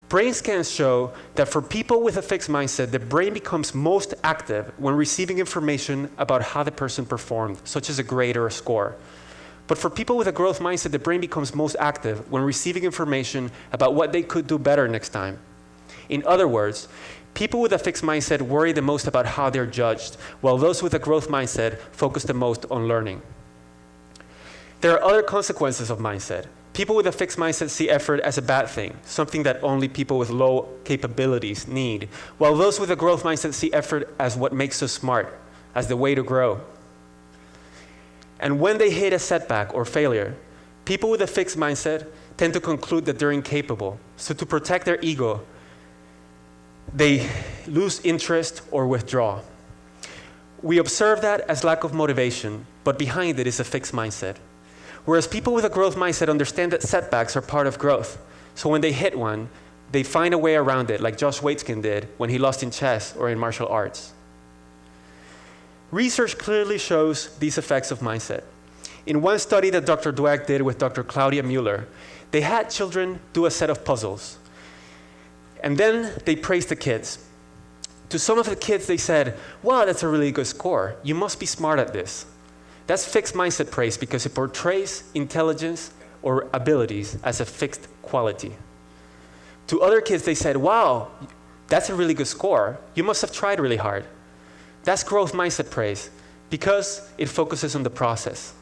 Brain scans show that for people with a fixed mindset, the brain becomes most active when receiving information about how the person performed, such as a grade or a score. But for people with a growth mindset, the brain becomes most active when receiving information about what they could do better next time. In other words, people with a fixed mindset worry the most about how they're judged, while those with a growth mindset focus the most on learning. There are other consequences of mindset. People with a fixed mindset see effort as a bad thing, something that only people with low capabilities need, while those with a growth mindset see effort as what makes us smart, as the way to grow. And when they hit a setback or failure, people with a fixed mindset tend to conclude that they're incapable. So to protect their ego, they lose interest or withdraw. We observe that as lack of motivation, but behind it is a fixed mindset. Whereas people with a growth mindset understand that setbacks are part of growth. So when they hit one, they find a way around it, like Josh Waitzkin did when he lost in chess or in martial arts. Research clearly shows these effects of mindset. In one study that Dr. Dweck did with Dr. Claudia Mueller, they had children do a set of puzzles. And then they praised the kids. To some of the kids, they said, wow, that's a really good score. You must be smart at this. That's fixed mindset praise because it portrays intelligence or abilities as a fixed quality. To other kids, they said, wow, that's a really good score. You must have tried really hard. That's growth mindset praise because it focuses on the process.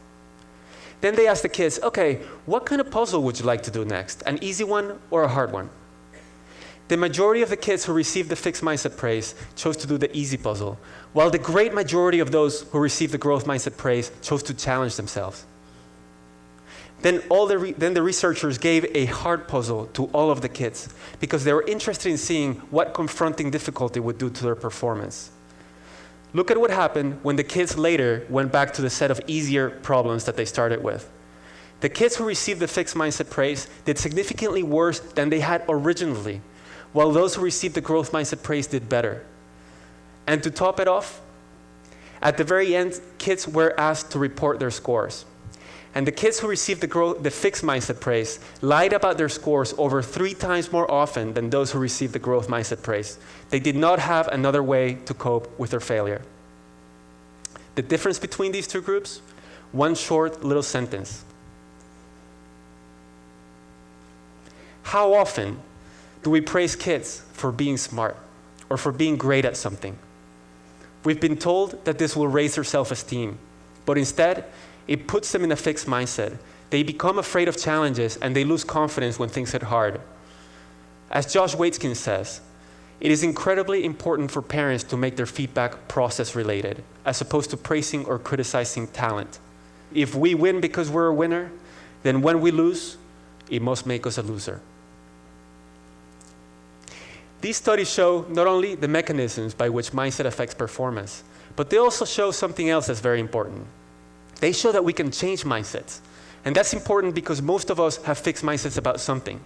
Then they asked the kids, okay, what kind of puzzle would you like to do next? An easy one or a hard one? The majority of the kids who received the fixed mindset praise chose to do the easy puzzle, while the great majority of those who received the growth mindset praise chose to challenge themselves. Then the researchers gave a hard puzzle to all of the kids because they were interested in seeing what confronting difficulty would do to their performance. Look at what happened when the kids later went back to the set of easier problems that they started with. The kids who received the fixed mindset praise did significantly worse than they had originally, while those who received the growth mindset praise did better. And to top it off, at the very end, kids were asked to report their scores. And the kids who received the fixed mindset praise lied about their scores over 3 times more often than those who received the growth mindset praise. They did not have another way to cope with their failure. The difference between these two groups? One short little sentence. How often do we praise kids for being smart or for being great at something? We've been told that this will raise their self-esteem, but instead, it puts them in a fixed mindset. They become afraid of challenges and they lose confidence when things get hard. As Josh Waitzkin says, it is incredibly important for parents to make their feedback process related, as opposed to praising or criticizing talent. If we win because we're a winner, then when we lose, it must make us a loser. These studies show not only the mechanisms by which mindset affects performance, but they also show something else that's very important. They show that we can change mindsets. And that's important because most of us have fixed mindsets about something.